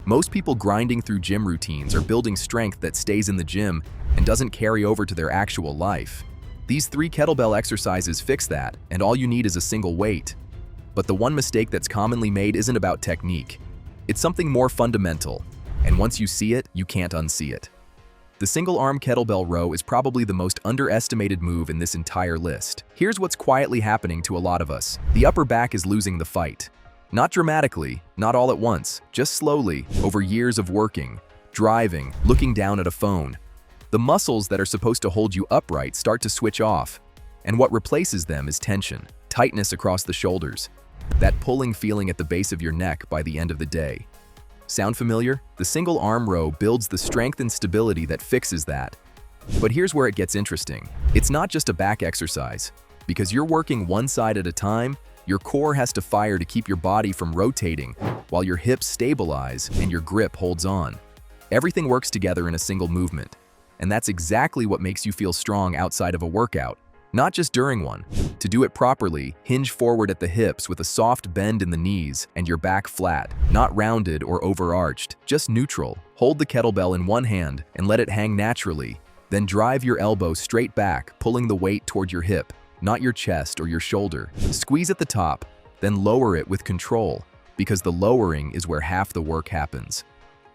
Most people grinding through gym routines are building strength that stays in the gym and doesn't carry over to their actual life. These 3 kettlebell exercises fix that, and all you need is a single weight. But the one mistake that's commonly made isn't about technique. It's something more fundamental, and once you see it, you can't unsee it. The single-arm kettlebell row is probably the most underestimated move in this entire list. Here's what's quietly happening to a lot of us. The upper back is losing the fight. Not dramatically, not all at once, just slowly, over years of working, driving, looking down at a phone. The muscles that are supposed to hold you upright start to switch off, and what replaces them is tension, tightness across the shoulders, that pulling feeling at the base of your neck by the end of the day. Sound familiar? The single arm row builds the strength and stability that fixes that. But here's where it gets interesting. It's not just a back exercise. Because you're working one side at a time, your core has to fire to keep your body from rotating, while your hips stabilize and your grip holds on. Everything works together in a single movement. And that's exactly what makes you feel strong outside of a workout, not just during one. To do it properly, hinge forward at the hips with a soft bend in the knees and your back flat, not rounded or overarched, just neutral. Hold the kettlebell in one hand and let it hang naturally. Then drive your elbow straight back, pulling the weight toward your hip, not your chest or your shoulder. Squeeze at the top, then lower it with control, because the lowering is where half the work happens.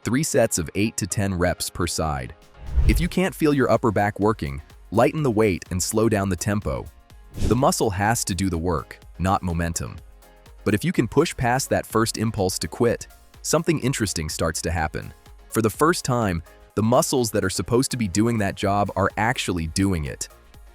3 sets of 8 to 10 reps per side. If you can't feel your upper back working, lighten the weight and slow down the tempo. The muscle has to do the work, not momentum. But if you can push past that first impulse to quit, something interesting starts to happen. For the first time, the muscles that are supposed to be doing that job are actually doing it.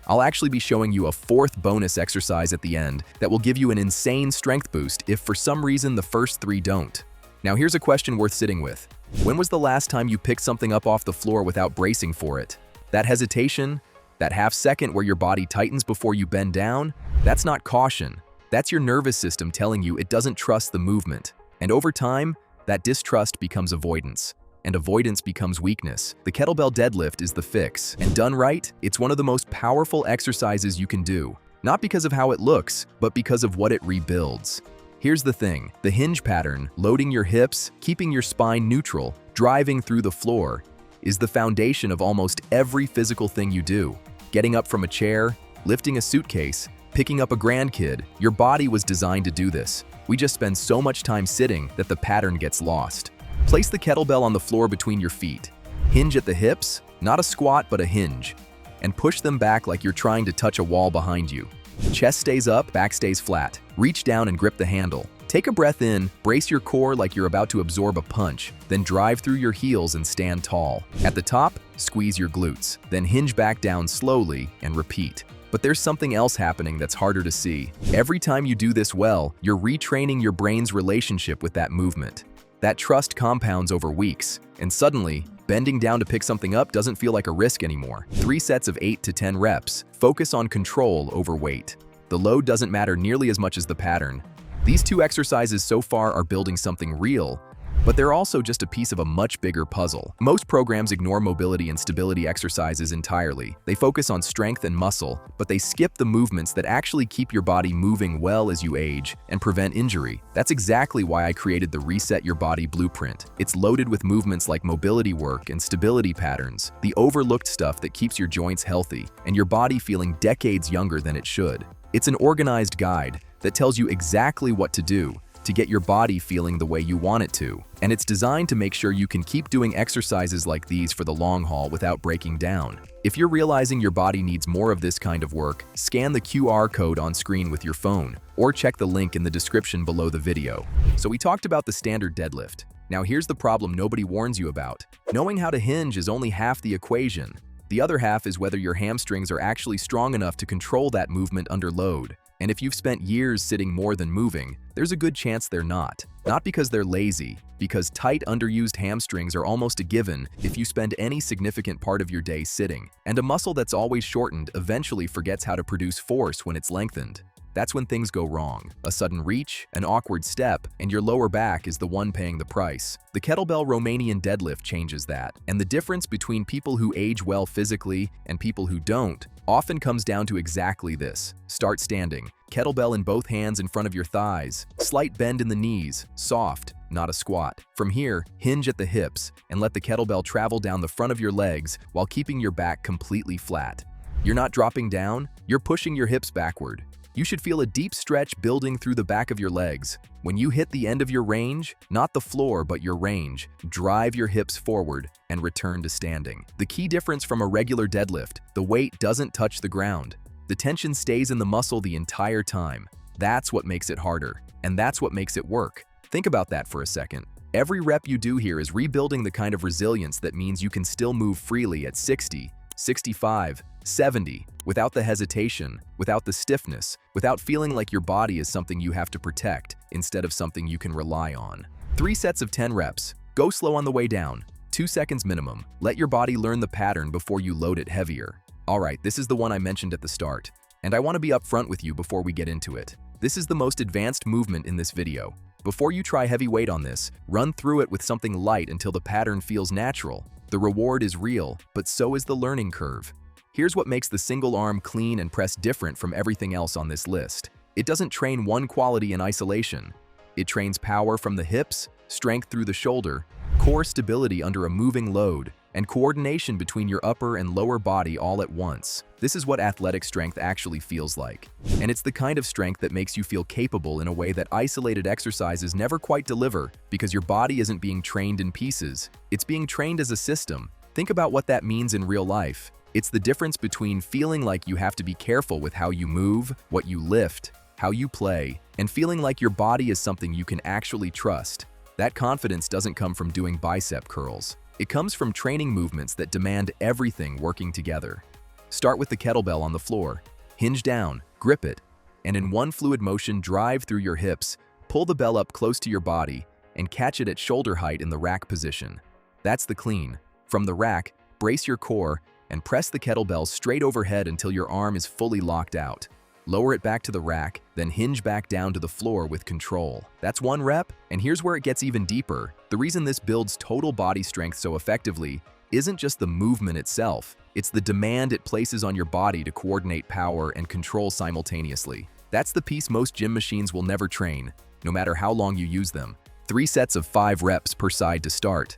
I'll actually be showing you a 4th bonus exercise at the end that will give you an insane strength boost if for some reason the first 3 don't. Now here's a question worth sitting with. When was the last time you picked something up off the floor without bracing for it? That hesitation? That half second where your body tightens before you bend down? That's not caution. That's your nervous system telling you it doesn't trust the movement. And over time, that distrust becomes avoidance. And avoidance becomes weakness. The kettlebell deadlift is the fix. And done right, it's one of the most powerful exercises you can do. Not because of how it looks, but because of what it rebuilds. Here's the thing. The hinge pattern, loading your hips, keeping your spine neutral, driving through the floor, is the foundation of almost every physical thing you do. Getting up from a chair, lifting a suitcase, picking up a grandkid, your body was designed to do this. We just spend so much time sitting that the pattern gets lost. Place the kettlebell on the floor between your feet. Hinge at the hips, not a squat but a hinge, and push them back like you're trying to touch a wall behind you. Chest stays up, back stays flat. Reach down and grip the handle. Take a breath in, brace your core like you're about to absorb a punch, then drive through your heels and stand tall. At the top, squeeze your glutes, then hinge back down slowly and repeat. But there's something else happening that's harder to see. Every time you do this well, you're retraining your brain's relationship with that movement. That trust compounds over weeks, and suddenly, bending down to pick something up doesn't feel like a risk anymore. 3 sets of 8 to 10 reps. Focus on control over weight. The load doesn't matter nearly as much as the pattern. These 2 exercises so far are building something real, but they're also just a piece of a much bigger puzzle. Most programs ignore mobility and stability exercises entirely. They focus on strength and muscle, but they skip the movements that actually keep your body moving well as you age and prevent injury. That's exactly why I created the Reset Your Body Blueprint. It's loaded with movements like mobility work and stability patterns, the overlooked stuff that keeps your joints healthy and your body feeling decades younger than it should. It's an organized guide that tells you exactly what to do to get your body feeling the way you want it to. And it's designed to make sure you can keep doing exercises like these for the long haul without breaking down. If you're realizing your body needs more of this kind of work, scan the QR code on screen with your phone, or check the link in the description below the video. So we talked about the standard deadlift. Now here's the problem nobody warns you about. Knowing how to hinge is only half the equation. The other half is whether your hamstrings are actually strong enough to control that movement under load. And if you've spent years sitting more than moving, there's a good chance they're not. Not because they're lazy, because tight, underused hamstrings are almost a given if you spend any significant part of your day sitting. And a muscle that's always shortened eventually forgets how to produce force when it's lengthened. That's when things go wrong. A sudden reach, an awkward step, and your lower back is the one paying the price. The kettlebell Romanian deadlift changes that, and the difference between people who age well physically and people who don't often comes down to exactly this. Start standing. Kettlebell in both hands in front of your thighs. Slight bend in the knees. Soft, not a squat. From here, hinge at the hips and let the kettlebell travel down the front of your legs while keeping your back completely flat. You're not dropping down, you're pushing your hips backward. You should feel a deep stretch building through the back of your legs. When you hit the end of your range, not the floor but your range, drive your hips forward and return to standing. The key difference from a regular deadlift, the weight doesn't touch the ground. The tension stays in the muscle the entire time. That's what makes it harder, and that's what makes it work. Think about that for a second. Every rep you do here is rebuilding the kind of resilience that means you can still move freely at 60, 65, 70, without the hesitation, without the stiffness, without feeling like your body is something you have to protect instead of something you can rely on. 3 sets of 10 reps. Go slow on the way down. 2 seconds minimum. Let your body learn the pattern before you load it heavier. Alright, this is the one I mentioned at the start, and I want to be upfront with you before we get into it. This is the most advanced movement in this video. Before you try heavy weight on this, run through it with something light until the pattern feels natural. The reward is real, but so is the learning curve. Here's what makes the single arm clean and press different from everything else on this list. It doesn't train one quality in isolation. It trains power from the hips, strength through the shoulder, core stability under a moving load, and coordination between your upper and lower body all at once. This is what athletic strength actually feels like. And it's the kind of strength that makes you feel capable in a way that isolated exercises never quite deliver because your body isn't being trained in pieces. It's being trained as a system. Think about what that means in real life. It's the difference between feeling like you have to be careful with how you move, what you lift, how you play, and feeling like your body is something you can actually trust. That confidence doesn't come from doing bicep curls. It comes from training movements that demand everything working together. Start with the kettlebell on the floor. Hinge down, grip it, and in one fluid motion drive through your hips, pull the bell up close to your body, and catch it at shoulder height in the rack position. That's the clean. From the rack, brace your core and press the kettlebell straight overhead until your arm is fully locked out. Lower it back to the rack, then hinge back down to the floor with control. That's 1 rep, and here's where it gets even deeper. The reason this builds total body strength so effectively isn't just the movement itself, it's the demand it places on your body to coordinate power and control simultaneously. That's the piece most gym machines will never train, no matter how long you use them. 3 sets of 5 reps per side to start.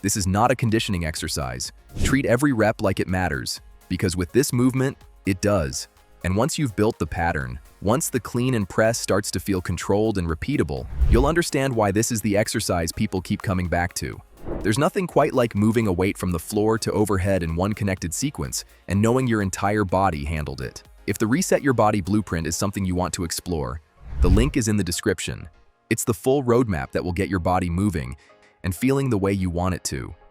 This is not a conditioning exercise. Treat every rep like it matters, because with this movement, it does. And once you've built the pattern, once the clean and press starts to feel controlled and repeatable, you'll understand why this is the exercise people keep coming back to. There's nothing quite like moving a weight from the floor to overhead in one connected sequence and knowing your entire body handled it. If the Reset Your Body blueprint is something you want to explore, the link is in the description. It's the full roadmap that will get your body moving and feeling the way you want it to.